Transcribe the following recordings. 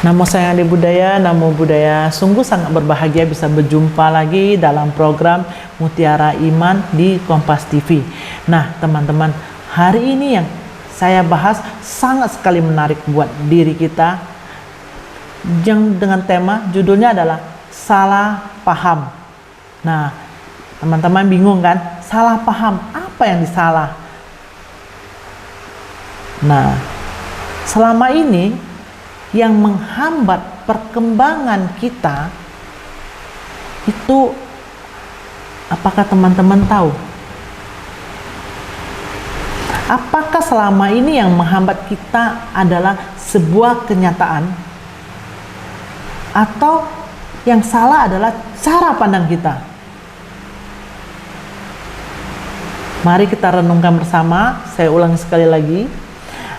Namo sayang adik budaya, namo budaya. Sungguh sangat berbahagia bisa berjumpa lagi dalam program Mutiara Iman di Kompas TV. Nah teman-teman, hari ini yang saya bahas sangat sekali menarik buat diri kita, yang dengan tema judulnya adalah salah paham. Nah teman-teman bingung kan, salah paham, apa yang disalah? Nah selama ini yang menghambat perkembangan kita itu, apakah teman-teman tahu? Apakah selama ini yang menghambat kita adalah sebuah kenyataan, atau yang salah adalah cara pandang kita? Mari kita renungkan bersama. Saya ulangi sekali lagi.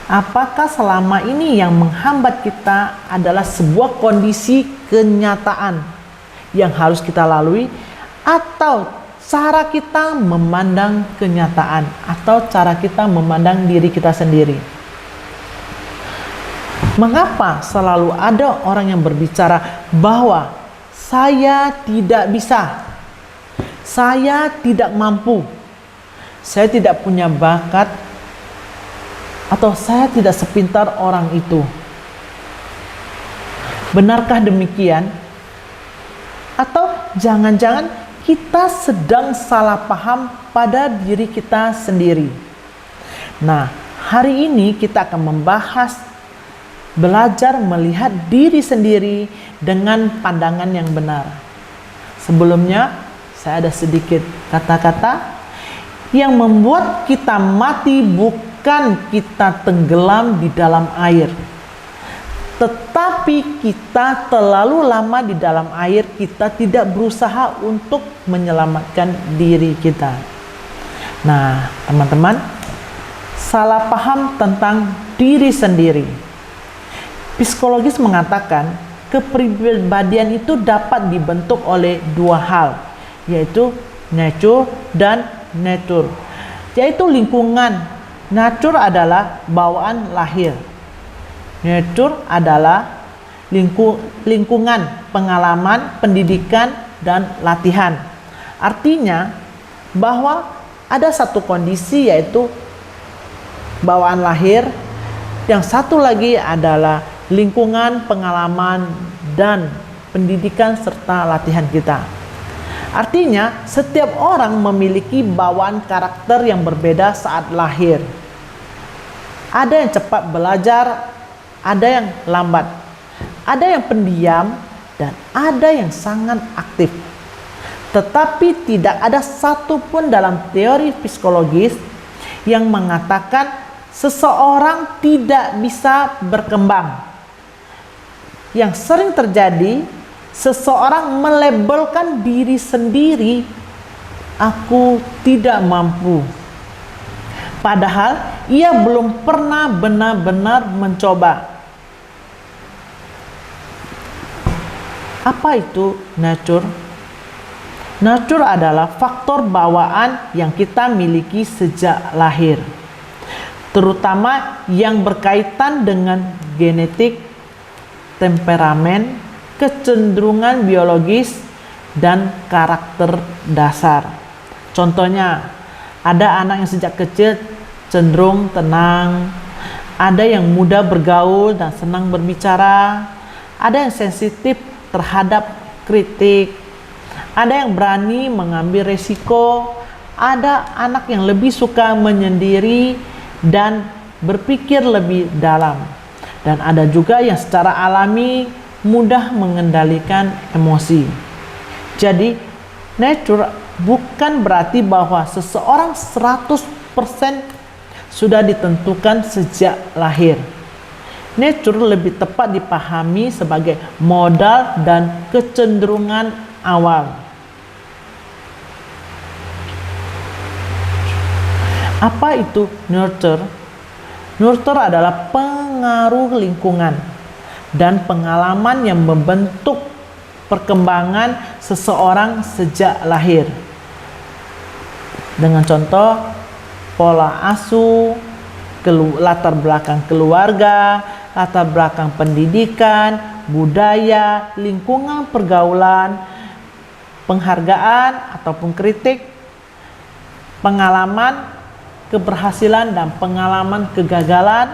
Apakah selama ini yang menghambat kita adalah sebuah kondisi kenyataan yang harus kita lalui, atau cara kita memandang kenyataan, atau cara kita memandang diri kita sendiri? Mengapa selalu ada orang yang berbicara bahwa saya tidak bisa, saya tidak mampu, saya tidak punya bakat, atau saya tidak sepintar orang itu? Benarkah demikian? Atau jangan-jangan kita sedang salah paham pada diri kita sendiri? Nah, hari ini kita akan membahas belajar melihat diri sendiri dengan pandangan yang benar. Sebelumnya, saya ada sedikit kata-kata yang membuat kita mati. Bukan kita tenggelam di dalam air, tetapi kita terlalu lama di dalam air, kita tidak berusaha untuk menyelamatkan diri kita. Nah teman-teman, salah paham tentang diri sendiri. Psikologis mengatakan kepribadian itu dapat dibentuk oleh dua hal, yaitu nature dan nurture, yaitu lingkungan. Nature adalah bawaan lahir, nurture adalah lingkungan, pengalaman, pendidikan, dan latihan. Artinya bahwa ada satu kondisi, yaitu bawaan lahir, yang satu lagi adalah lingkungan, pengalaman, dan pendidikan serta latihan kita. Artinya setiap orang memiliki bawaan karakter yang berbeda saat lahir. Ada yang cepat belajar, ada yang lambat, ada yang pendiam, dan ada yang sangat aktif. Tetapi tidak ada satupun dalam teori psikologis yang mengatakan seseorang tidak bisa berkembang. Yang sering terjadi, seseorang melabelkan diri sendiri, aku tidak mampu, padahal ia belum pernah benar-benar mencoba. Apa itu nature? Nature adalah faktor bawaan yang kita miliki sejak lahir, terutama yang berkaitan dengan genetik, temperamen, kecenderungan biologis, dan karakter dasar. Contohnya, ada anak yang sejak kecil cenderung tenang, ada yang mudah bergaul dan senang berbicara, ada yang sensitif terhadap kritik, ada yang berani mengambil resiko, ada anak yang lebih suka menyendiri dan berpikir lebih dalam, dan ada juga yang secara alami mudah mengendalikan emosi. Jadi nature bukan berarti bahwa seseorang 100% sudah ditentukan sejak lahir. Nature lebih tepat dipahami sebagai modal dan kecenderungan awal. Apa itu nurture? Nurture adalah pengaruh lingkungan dan pengalaman yang membentuk perkembangan seseorang sejak lahir. Dengan contoh, pola asuh, latar belakang keluarga, latar belakang pendidikan, budaya, lingkungan pergaulan, penghargaan ataupun kritik, pengalaman keberhasilan dan pengalaman kegagalan,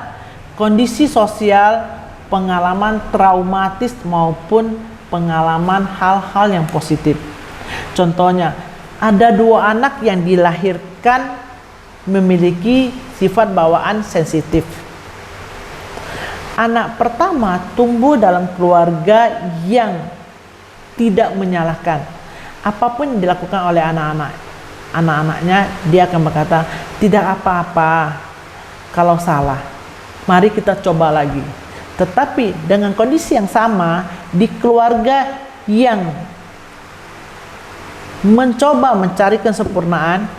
kondisi sosial, pengalaman traumatis maupun pengalaman hal-hal yang positif. Contohnya, ada 2 anak yang dilahirkan memiliki sifat bawaan sensitif. Anak pertama tumbuh dalam keluarga yang tidak menyalahkan. Apapun yang dilakukan oleh anak-anaknya, dia akan berkata, tidak apa-apa kalau salah, mari kita coba lagi. Tetapi dengan kondisi yang sama di keluarga yang mencoba mencari kesempurnaan,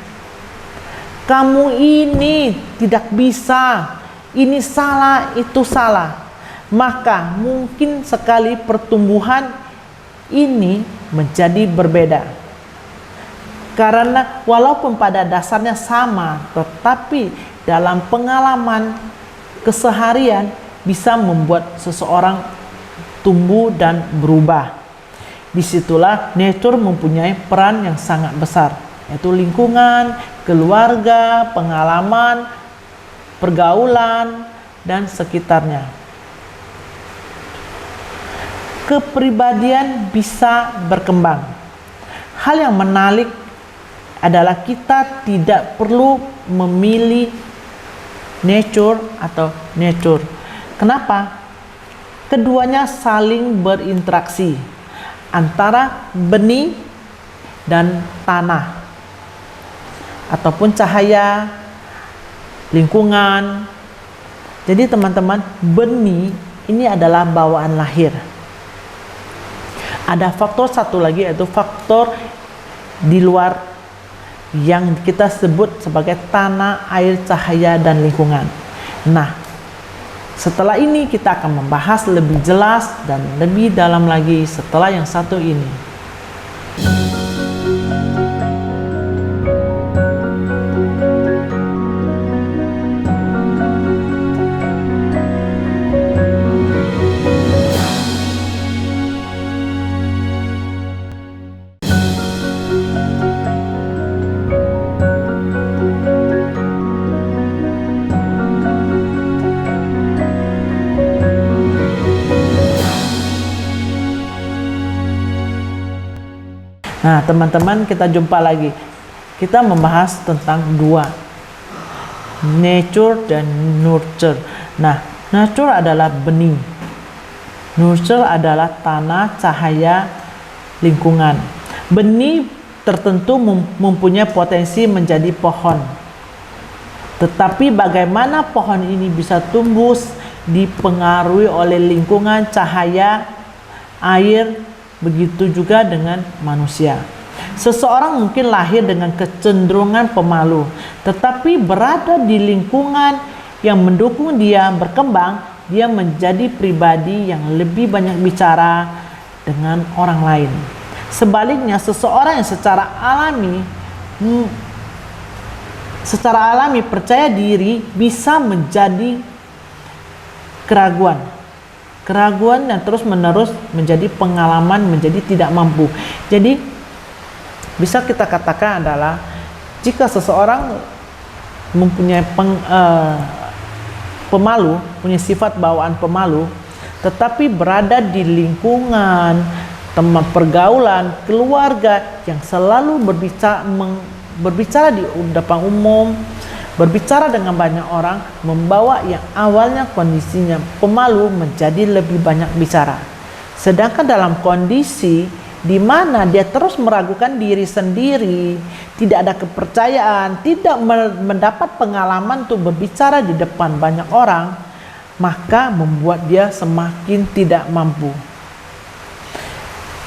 kamu ini tidak bisa, ini salah, itu salah, maka mungkin sekali pertumbuhan ini menjadi berbeda. Karena walaupun pada dasarnya sama, tetapi dalam pengalaman keseharian bisa membuat seseorang tumbuh dan berubah. Disitulah nature mempunyai peran yang sangat besar, yaitu lingkungan, keluarga, pengalaman, pergaulan, dan sekitarnya. Kepribadian bisa berkembang. Hal yang menarik adalah kita tidak perlu memilih nature atau nurture. Kenapa? Keduanya saling berinteraksi antara benih dan tanah ataupun cahaya, lingkungan. Jadi teman-teman, benih ini adalah bawaan lahir. Ada faktor satu lagi, yaitu faktor di luar yang kita sebut sebagai tanah, air, cahaya, dan lingkungan. Nah, setelah ini kita akan membahas lebih jelas dan lebih dalam lagi setelah yang satu ini. Nah, teman-teman, kita jumpa lagi. Kita membahas tentang 2, nature dan nurture. Nah, nature adalah benih, nurture adalah tanah, cahaya, lingkungan. Benih tertentu mempunyai potensi menjadi pohon. Tetapi bagaimana pohon ini bisa tumbuh dipengaruhi oleh lingkungan, cahaya, air. Begitu juga dengan manusia. Seseorang mungkin lahir dengan kecenderungan pemalu, tetapi berada di lingkungan yang mendukung dia berkembang, dia menjadi pribadi yang lebih banyak bicara dengan orang lain. Sebaliknya, seseorang yang secara alami percaya diri bisa menjadi keraguan yang terus menerus menjadi pengalaman, menjadi tidak mampu. Jadi bisa kita katakan adalah jika seseorang mempunyai pemalu, punya sifat bawaan pemalu, tetapi berada di lingkungan, teman pergaulan, keluarga yang selalu berbicara di depan umum, berbicara dengan banyak orang, membawa yang awalnya kondisinya pemalu menjadi lebih banyak bicara. Sedangkan dalam kondisi di mana dia terus meragukan diri sendiri, tidak ada kepercayaan, tidak mendapat pengalaman untuk berbicara di depan banyak orang, maka membuat dia semakin tidak mampu.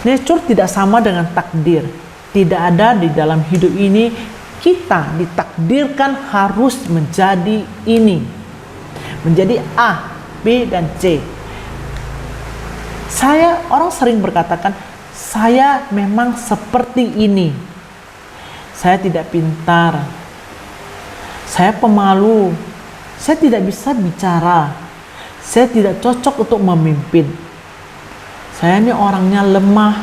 Nature tidak sama dengan takdir. Tidak ada di dalam hidup ini kita ditakdirkan harus menjadi ini, menjadi A, B, dan C. Orang sering berkatakan, saya memang seperti ini. Saya tidak pintar, saya pemalu, saya tidak bisa bicara, saya tidak cocok untuk memimpin. Saya ini orangnya lemah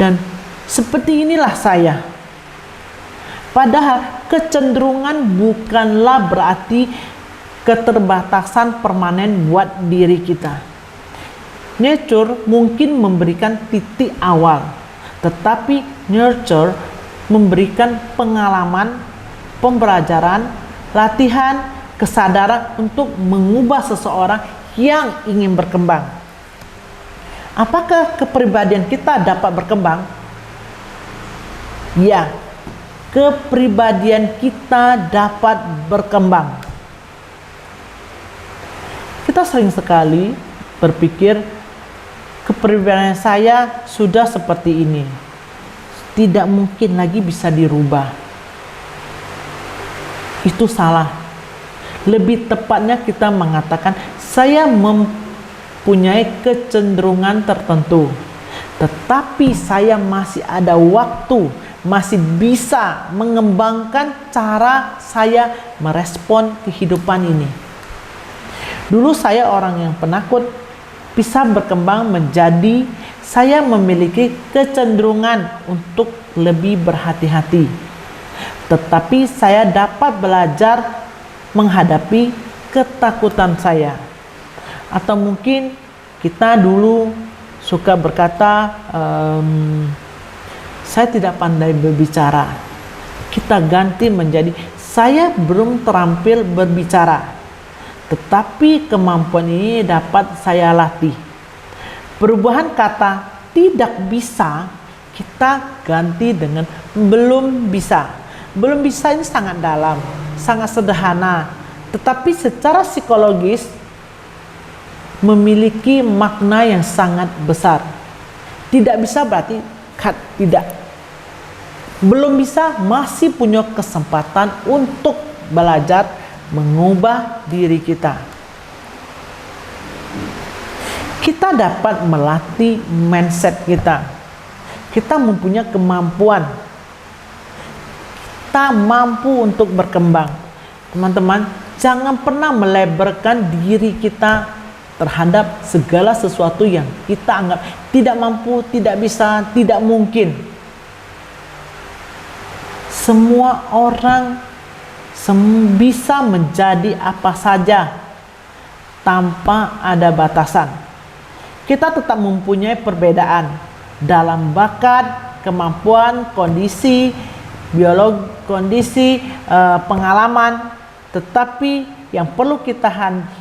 dan seperti inilah saya. Padahal kecenderungan bukanlah berarti keterbatasan permanen buat diri kita. Nature mungkin memberikan titik awal, tetapi nurture memberikan pengalaman, pembelajaran, latihan, kesadaran untuk mengubah seseorang yang ingin berkembang. Apakah kepribadian kita dapat berkembang? Ya, kepribadian kita dapat berkembang. Kita sering sekali berpikir, kepribadian saya sudah seperti ini, tidak mungkin lagi bisa dirubah. Itu salah. Lebih tepatnya kita mengatakan, saya mempunyai kecenderungan tertentu, tetapi saya masih ada waktu, masih bisa mengembangkan cara saya merespon kehidupan ini. Dulu saya orang yang penakut, bisa berkembang menjadi saya memiliki kecenderungan untuk lebih berhati-hati. Tetapi saya dapat belajar menghadapi ketakutan saya. Atau mungkin kita dulu suka berkata, saya tidak pandai berbicara. Kita ganti menjadi, saya belum terampil berbicara, tetapi kemampuan ini dapat saya latih. Perubahan kata tidak bisa kita ganti dengan belum bisa. Belum bisa ini sangat dalam, sangat sederhana, tetapi secara psikologis memiliki makna yang sangat besar. Tidak bisa berarti tidak. Belum bisa masih punya kesempatan untuk belajar mengubah diri kita. Kita dapat melatih mindset kita. Kita mempunyai kemampuan. Kita mampu untuk berkembang. Teman-teman, jangan pernah melebarkan diri kita terhadap segala sesuatu yang kita anggap tidak mampu, tidak bisa, tidak mungkin. Semua orang bisa menjadi apa saja tanpa ada batasan. Kita tetap mempunyai perbedaan dalam bakat, kemampuan, kondisi biologi, pengalaman, tetapi yang perlu kita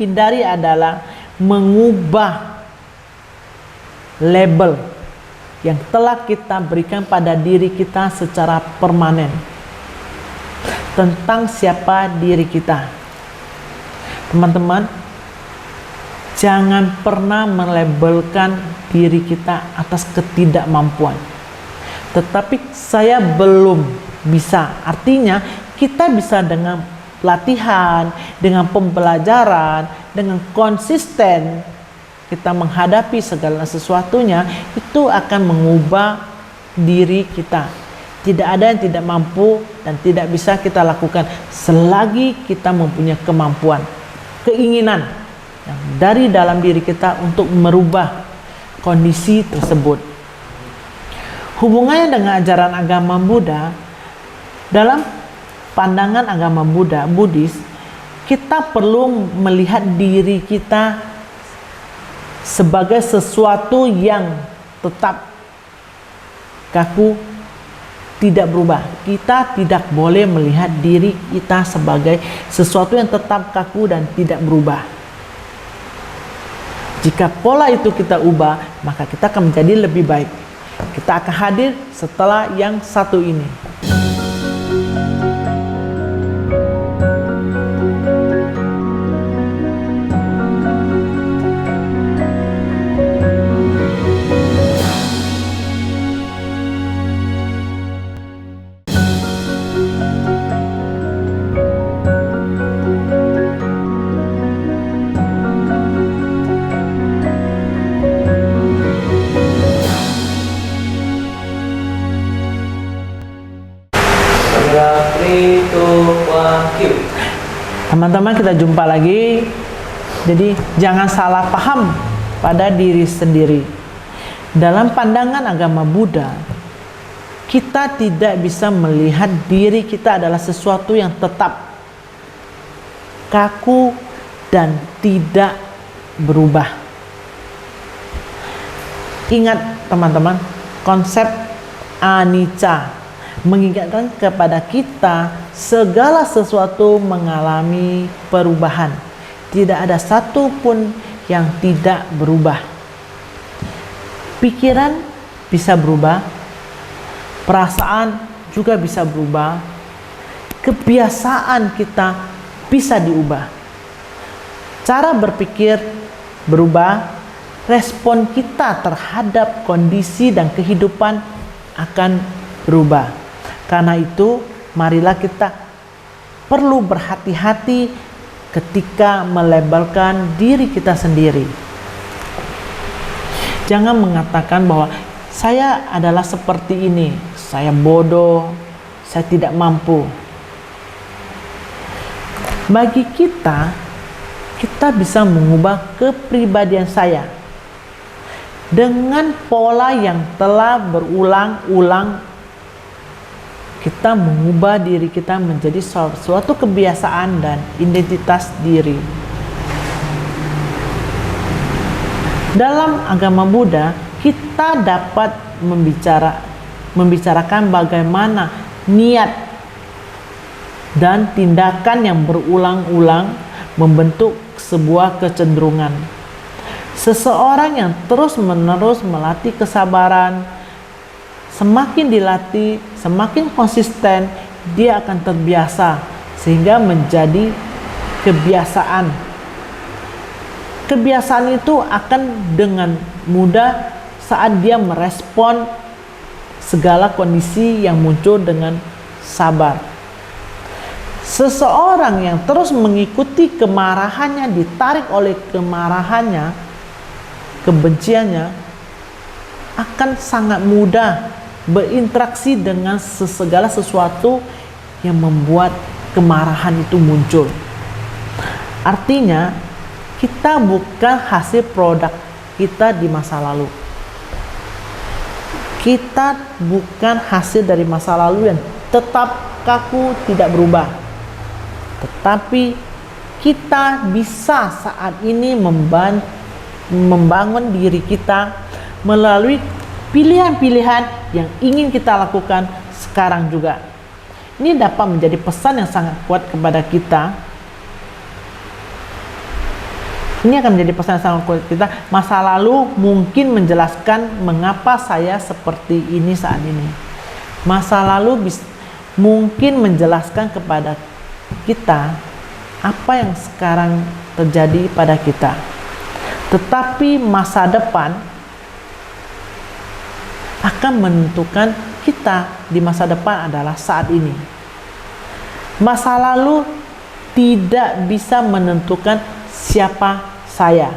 hindari adalah mengubah label yang telah kita berikan pada diri kita secara permanen tentang siapa diri kita. Teman-teman, jangan pernah melabelkan diri kita atas ketidakmampuan. Tetapi saya belum bisa, artinya kita bisa dengan latihan, dengan pembelajaran, dengan konsisten kita menghadapi segala sesuatunya, itu akan mengubah diri kita. Tidak ada yang tidak mampu dan tidak bisa kita lakukan selagi kita mempunyai kemampuan, keinginan yang dari dalam diri kita untuk merubah kondisi tersebut. Hubungannya dengan ajaran agama Buddha, dalam pandangan agama Buddhis, kita perlu melihat diri kita sebagai sesuatu yang tetap kaku, tidak berubah. Kita tidak boleh melihat diri kita sebagai sesuatu yang tetap kaku dan tidak berubah. Jika pola itu kita ubah, maka kita akan menjadi lebih baik. Kita akan hadir setelah yang satu ini. Teman-teman, kita jumpa lagi. Jadi jangan salah paham pada diri sendiri. Dalam pandangan agama Buddha, kita tidak bisa melihat diri kita adalah sesuatu yang tetap, kaku, dan tidak berubah. Ingat teman-teman, konsep anicca mengingatkan kepada kita segala sesuatu mengalami perubahan. Tidak ada satu pun yang tidak berubah. Pikiran bisa berubah, perasaan juga bisa berubah, kebiasaan kita bisa diubah, cara berpikir berubah, respon kita terhadap kondisi dan kehidupan akan berubah. Karena itu, marilah kita perlu berhati-hati ketika melabelkan diri kita sendiri. Jangan mengatakan bahwa saya adalah seperti ini, saya bodoh, saya tidak mampu. Bagi kita bisa mengubah kepribadian saya dengan pola yang telah berulang-ulang. Kita mengubah diri kita menjadi suatu kebiasaan dan identitas diri. Dalam agama Buddha, kita dapat membicarakan bagaimana niat dan tindakan yang berulang-ulang membentuk sebuah kecenderungan. Seseorang yang terus-menerus melatih kesabaran, semakin dilatih, semakin konsisten, dia akan terbiasa sehingga menjadi kebiasaan. Kebiasaan itu akan dengan mudah saat dia merespon segala kondisi yang muncul dengan sabar. Seseorang yang terus mengikuti kemarahannya, ditarik oleh kemarahannya, kebenciannya, akan sangat mudah berinteraksi dengan segala sesuatu yang membuat kemarahan itu muncul. Artinya, kita bukan hasil produk kita di masa lalu. Kita bukan hasil dari masa lalu yang tetap kaku, tidak berubah. Tetapi kita bisa saat ini membangun diri kita melalui pilihan-pilihan yang ingin kita lakukan sekarang juga. Ini dapat menjadi pesan yang sangat kuat kepada kita. Ini akan menjadi pesan yang sangat kuat kita. Masa lalu mungkin menjelaskan mengapa saya seperti ini saat ini. Masa lalu mungkin menjelaskan kepada kita apa yang sekarang terjadi pada kita. Tetapi masa depan akan menentukan kita di masa depan adalah saat ini. Masa lalu tidak bisa menentukan siapa saya.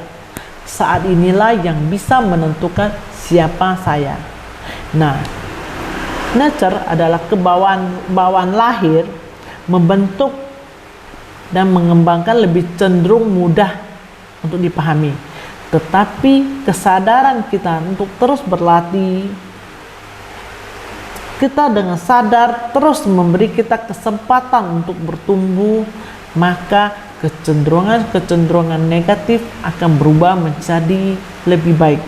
Saat inilah yang bisa menentukan siapa saya. Nah, nature adalah bawaan lahir, membentuk dan mengembangkan lebih cenderung mudah untuk dipahami. Tetapi kesadaran kita untuk terus berlatih, kita dengan sadar terus memberi kita kesempatan untuk bertumbuh, maka kecenderungan negatif akan berubah menjadi lebih baik.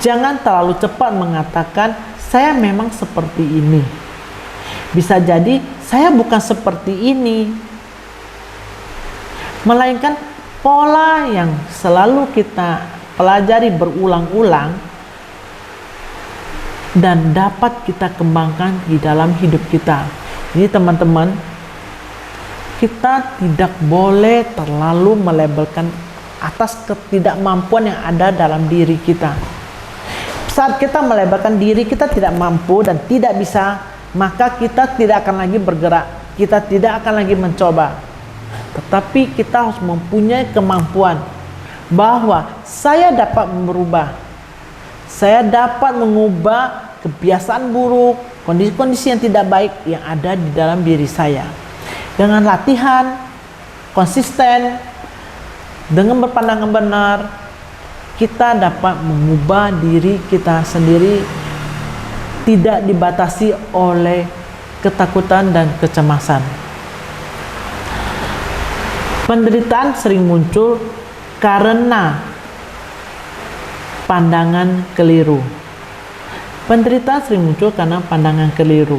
Jangan terlalu cepat mengatakan saya memang seperti ini. Bisa jadi saya bukan seperti ini. Melainkan pola yang selalu kita pelajari berulang-ulang dan dapat kita kembangkan di dalam hidup kita. Jadi teman-teman, kita tidak boleh terlalu melabelkan atas ketidakmampuan yang ada dalam diri kita. Saat kita melabelkan diri kita tidak mampu dan tidak bisa, maka kita tidak akan lagi bergerak, kita tidak akan lagi mencoba. Tetapi kita harus mempunyai kemampuan bahwa saya dapat berubah, saya dapat mengubah kebiasaan buruk, kondisi-kondisi yang tidak baik yang ada di dalam diri saya. Dengan latihan, konsisten, dengan berpandangan benar, kita dapat mengubah diri kita sendiri, tidak dibatasi oleh ketakutan dan kecemasan. Penderitaan sering muncul karena pandangan keliru. Penderitaan sering muncul karena pandangan keliru.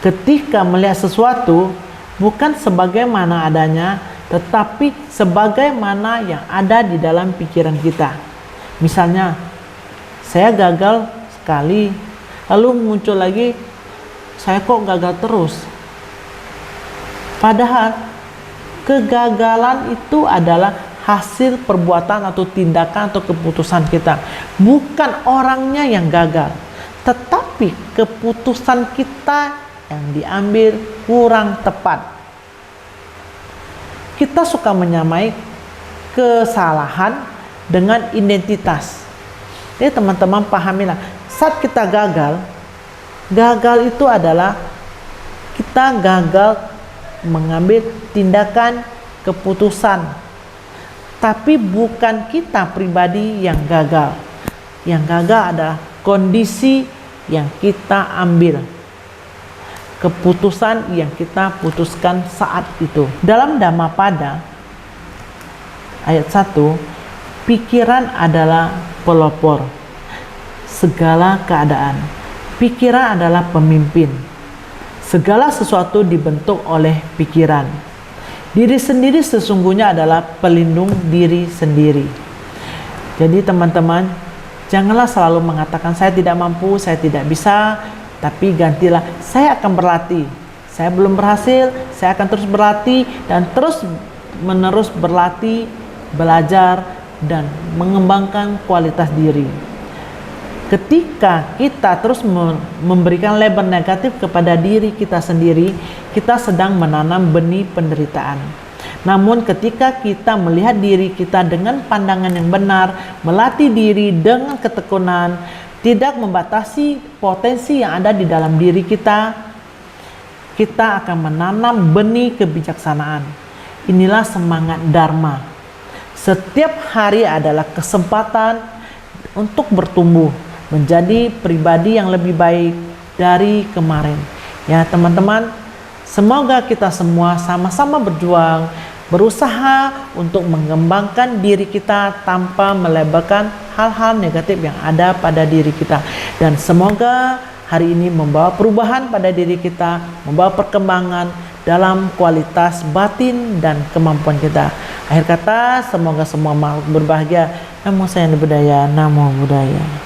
Ketika melihat sesuatu bukan sebagaimana adanya, tetapi sebagaimana yang ada di dalam pikiran kita. Misalnya, saya gagal sekali, lalu muncul lagi, saya kok gagal terus. Padahal kegagalan itu adalah hasil perbuatan atau tindakan atau keputusan kita. Bukan orangnya yang gagal, tetapi keputusan kita yang diambil kurang tepat. Kita suka menyamai kesalahan dengan identitas. Jadi teman-teman pahamilah, saat kita gagal itu adalah kita gagal mengambil tindakan keputusan, tapi bukan kita pribadi yang gagal. Yang gagal adalah kondisi yang kita ambil, keputusan yang kita putuskan saat itu. Dalam Dhammapada ayat 1, pikiran adalah pelopor segala keadaan. Pikiran adalah pemimpin. Segala sesuatu dibentuk oleh pikiran. Diri sendiri sesungguhnya adalah pelindung diri sendiri. Jadi teman-teman, janganlah selalu mengatakan saya tidak mampu, saya tidak bisa, tapi gantilah saya akan berlatih. Saya belum berhasil, saya akan terus berlatih dan terus menerus berlatih, belajar dan mengembangkan kualitas diri. Ketika kita terus memberikan label negatif kepada diri kita sendiri, kita sedang menanam benih penderitaan. Namun ketika kita melihat diri kita dengan pandangan yang benar, melatih diri dengan ketekunan, tidak membatasi potensi yang ada di dalam diri kita, kita akan menanam benih kebijaksanaan. Inilah semangat Dharma. Setiap hari adalah kesempatan untuk bertumbuh menjadi pribadi yang lebih baik dari kemarin. Ya teman-teman, semoga kita semua sama-sama berjuang, berusaha untuk mengembangkan diri kita tanpa melabelkan hal-hal negatif yang ada pada diri kita. Dan semoga hari ini membawa perubahan pada diri kita, membawa perkembangan dalam kualitas batin dan kemampuan kita. Akhir kata, semoga semua makhluk berbahagia. Namo Sayang Buddhaya, Namo Buddhaya.